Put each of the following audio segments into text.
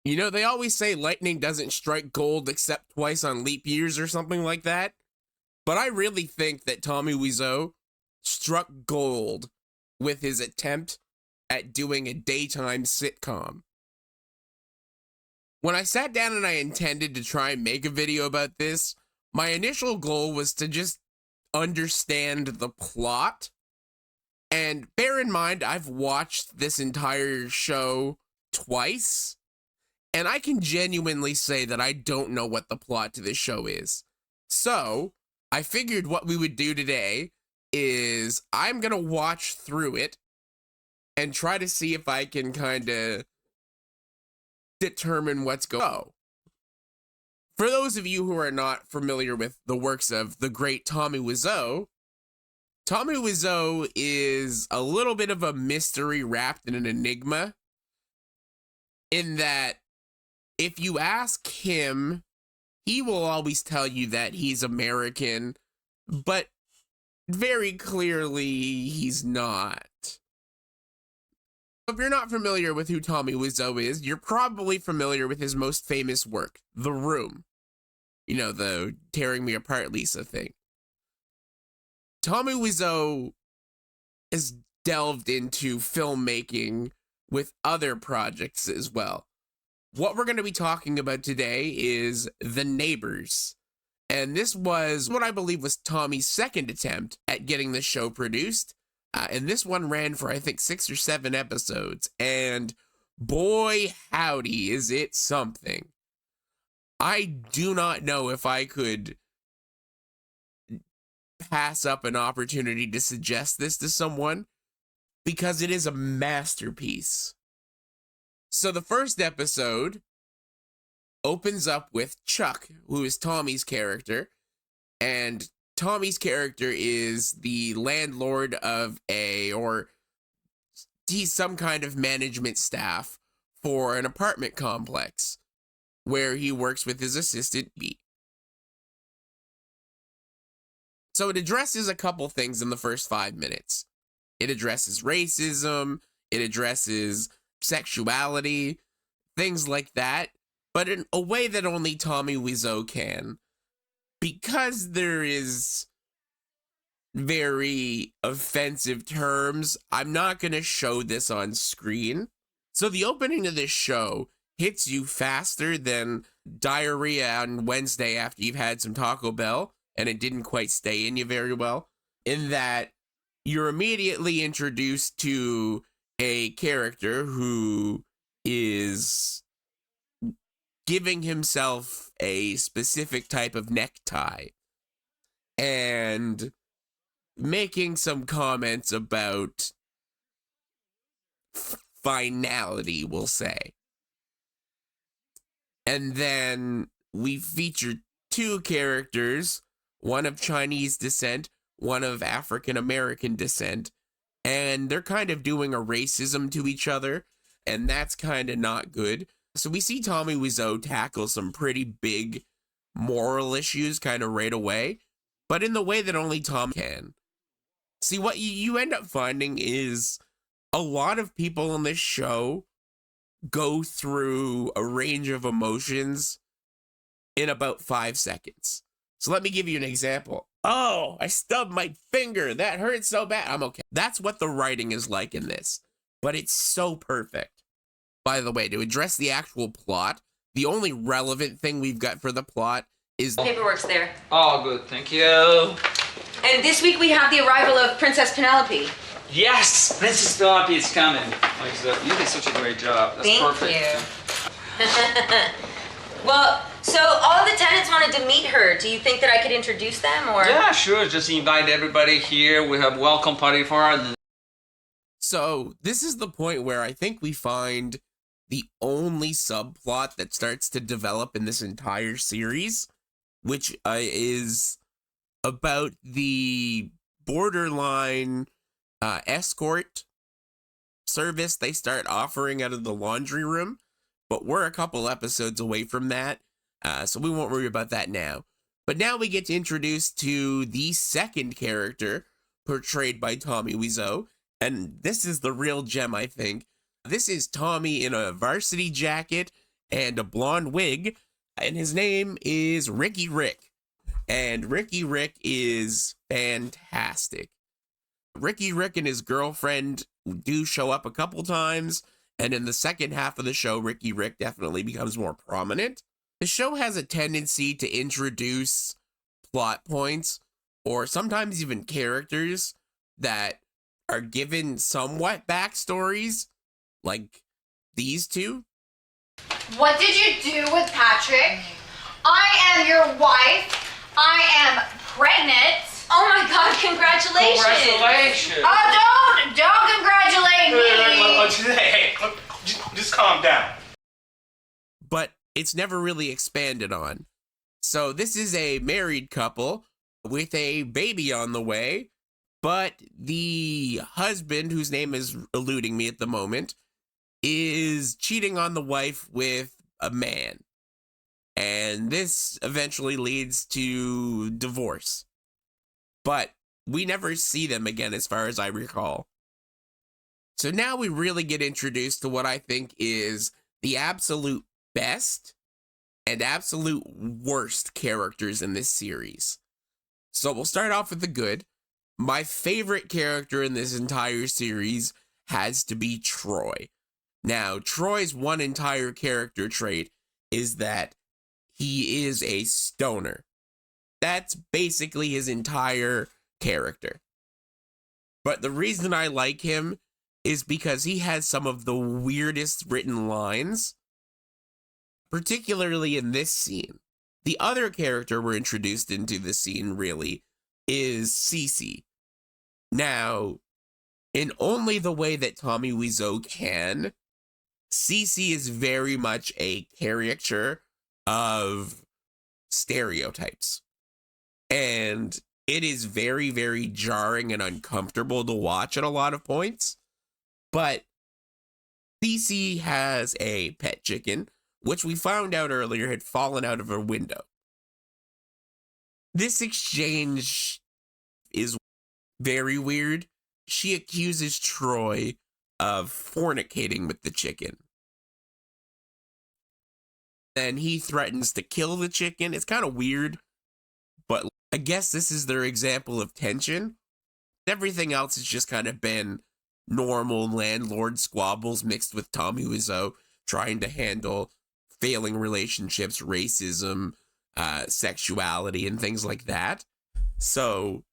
You know, they always say lightning doesn't strike gold except twice on leap years or something like that. But I really think that Tommy Wiseau struck gold with his attempt at doing a daytime sitcom. When I sat down and I intended to try and make a video about this, my initial goal was to just understand the plot. And bear in mind, I've watched this entire show twice, and I can genuinely say that I don't know what the plot to this show is. So, I figured what we would do today is I'm going to watch through it and try to see if I can kind of determine what's going on. For those of you who are not familiar with the works of the great Tommy Wiseau is a little bit of a mystery wrapped in an enigma, in that if you ask him, he will always tell you that he's American, but very clearly he's not. If you're not familiar with who Tommy Wiseau is, you're probably familiar with his most famous work, The Room. You know, the tearing me apart Lisa thing. Tommy Wiseau has delved into filmmaking with other projects as well. What we're going to be talking about today is The Neighbours. And this was what I believe was Tommy's second attempt at getting the show produced. And this one ran for, I think, 6 or 7 episodes. And boy, howdy, is it something. I do not know if I could pass up an opportunity to suggest this to someone, because it is a masterpiece. So the first episode opens up with Chuck, who is Tommy's character, and Tommy's character is the landlord of he's some kind of management staff for an apartment complex where he works with his assistant B. So it addresses a couple things in the first 5 minutes. It addresses racism, it addresses sexuality, things like that, but in a way that only Tommy Wiseau can. Because there is very offensive terms, I'm not going to show this on screen. So the opening of this show hits you faster than diarrhea on Wednesday after you've had some Taco Bell and it didn't quite stay in you very well, in that you're immediately introduced to a character who is giving himself a specific type of necktie and making some comments about finality, we'll say. And then we feature 2 characters, one of Chinese descent, one of African American descent, and they're kind of doing a racism to each other, and that's kind of not good. So we see Tommy Wiseau tackle some pretty big moral issues kind of right away, but in the way that only Tom can. See, what you end up finding is a lot of people on this show go through a range of emotions in about 5 seconds. So let me give you an example. Oh, I stubbed my finger. That hurt so bad. I'm okay. That's what the writing is like in this, but it's so perfect. By the way, to address the actual plot, the only relevant thing we've got for the plot is... Paperwork's there. Oh, good. Thank you. And this week we have the arrival of Princess Penelope. Yes! Princess Penelope is coming. You did such a great job. That's perfect. Thank you. Well, so all the tenants wanted to meet her. Do you think that I could introduce them, or? Yeah, sure. Just invite everybody here. We have a welcome party for her. So this is the point where I think we find the only subplot that starts to develop in this entire series, which is about the borderline escort service they start offering out of the laundry room, but we're a couple episodes away from that, so we won't worry about that now. But now we get introduced to the second character portrayed by Tommy Wiseau, and this is the real gem, I think. This is Tommy in a varsity jacket and a blonde wig, and his name is Ricky Rick. And Ricky Rick is fantastic. Ricky Rick and his girlfriend do show up a couple times, and in the second half of the show, Ricky Rick definitely becomes more prominent. The show has a tendency to introduce plot points, or sometimes even characters that are given somewhat backstories, like these two. What did you do with Patrick? I am your wife. I am pregnant. Oh my God, congratulations. Congratulations. Oh, don't congratulate me. Hey, just calm down. But it's never really expanded on. So this is a married couple with a baby on the way, but the husband, whose name is eluding me at the moment, is cheating on the wife with a man. And this eventually leads to divorce. But we never see them again as far as I recall. So now we really get introduced to what I think is the absolute best and absolute worst characters in this series. So we'll start off with the good. My favorite character in this entire series has to be Troy. Now, Troy's one entire character trait is that he is a stoner. That's basically his entire character. But the reason I like him is because he has some of the weirdest written lines, particularly in this scene. The other character we're introduced into the scene, really, is Cece. Now, in only the way that Tommy Wiseau can, Cece is very much a caricature of stereotypes. And it is very, very jarring and uncomfortable to watch at a lot of points. But Cece has a pet chicken, which we found out earlier had fallen out of her window. This exchange is very weird. She accuses Troy of fornicating with the chicken. Then he threatens to kill the chicken. It's kind of weird, but I guess this is their example of tension. Everything else has just kind of been normal landlord squabbles mixed with Tommy Wiseau trying to handle failing relationships, racism, sexuality, and things like that. So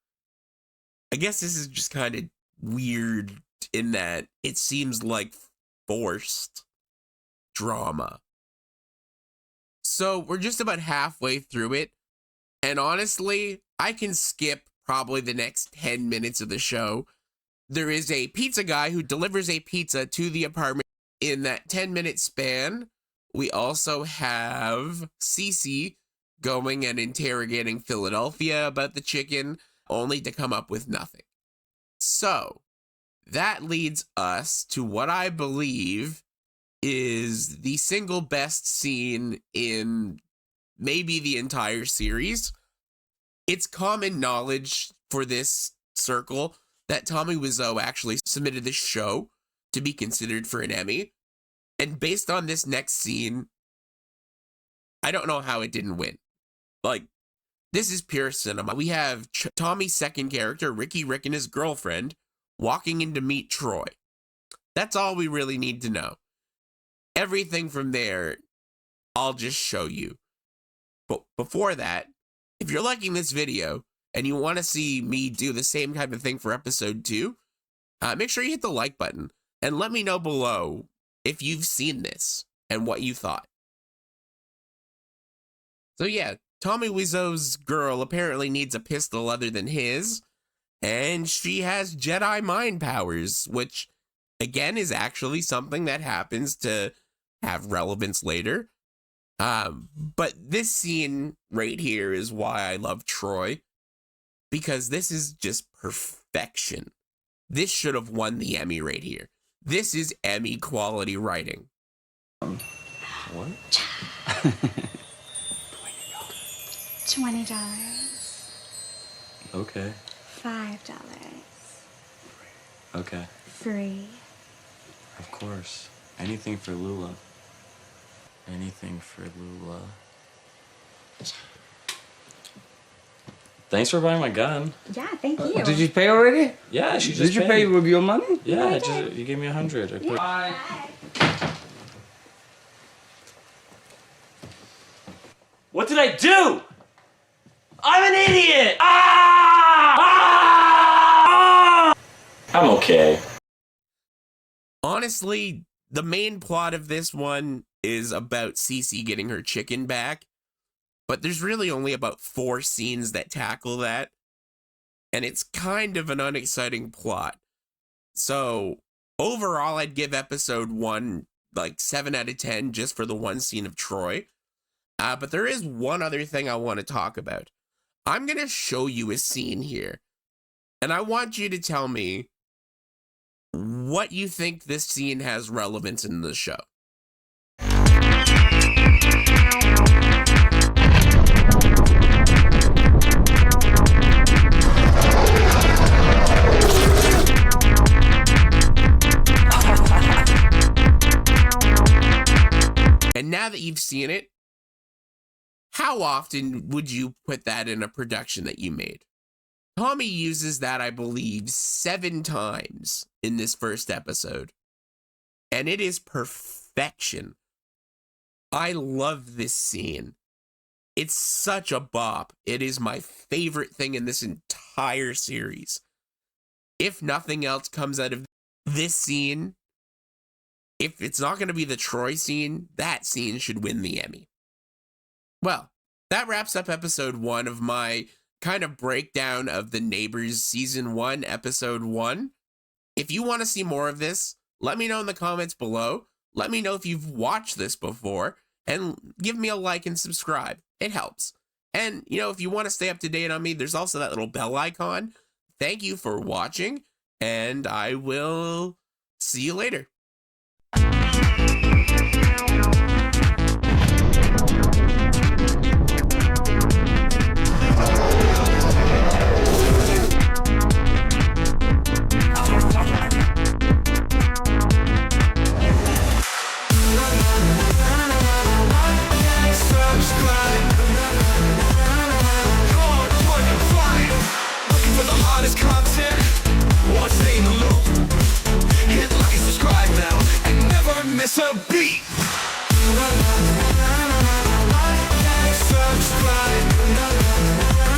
I guess this is just kind of weird in that it seems like forced drama. So we're just about halfway through it. And honestly, I can skip probably the next 10 minutes of the show. There is a pizza guy who delivers a pizza to the apartment in that 10-minute span. We also have Cece going and interrogating Philadelphia about the chicken, only to come up with nothing. So that leads us to what I believe is the single best scene in maybe the entire series. It's common knowledge for this circle that Tommy Wiseau actually submitted this show to be considered for an Emmy. And based on this next scene, I don't know how it didn't win. Like, this is pure cinema. We have Tommy's second character, Ricky Rick, and his girlfriend walking in to meet Troy. That's all we really need to know. Everything from there, I'll just show you. But before that, if you're liking this video and you want to see me do the same type of thing for episode 2, make sure you hit the like button and let me know below if you've seen this and what you thought. So yeah, Tommy Wiseau's girl apparently needs a pistol other than his, and she has Jedi mind powers, which again is actually something that happens to have relevance later. But this scene right here is why I love Troy, because this is just perfection. This should have won the Emmy right here. This is Emmy quality writing. What? $20. Okay. $5. Okay. Free. Of course. Anything for Lula. Anything for Lula. Thanks for buying my gun. Yeah, thank you. Did you pay already? Yeah, she just Did you pay with your money? Yeah, you gave me 100. Bye. What did I do? I'm an idiot! Ah! I'm okay. Honestly, the main plot of this one is about Cece getting her chicken back, but there's really only about 4 scenes that tackle that, and it's kind of an unexciting plot. So overall, I'd give episode 1 like 7 out of 10 just for the one scene of Troy. But there is one other thing I want to talk about. I'm going to show you a scene here, and I want you to tell me what you think this scene has relevance in the show. And now that you've seen it, how often would you put that in a production that you made? Tommy uses that, I believe, 7 times in this first episode. And it is perfection. I love this scene. It's such a bop. It is my favorite thing in this entire series. If nothing else comes out of this scene, if it's not going to be the Troy scene, that scene should win the Emmy. Well, that wraps up episode 1 of my kind of breakdown of the Neighbours season 1, episode 1. If you want to see more of this, let me know in the comments below. Let me know if you've watched this before, and give me a like and subscribe. It helps. And, you know, if you want to stay up to date on me, there's also that little bell icon. Thank you for watching, and I will see you later. Miss a beat. Subscribe.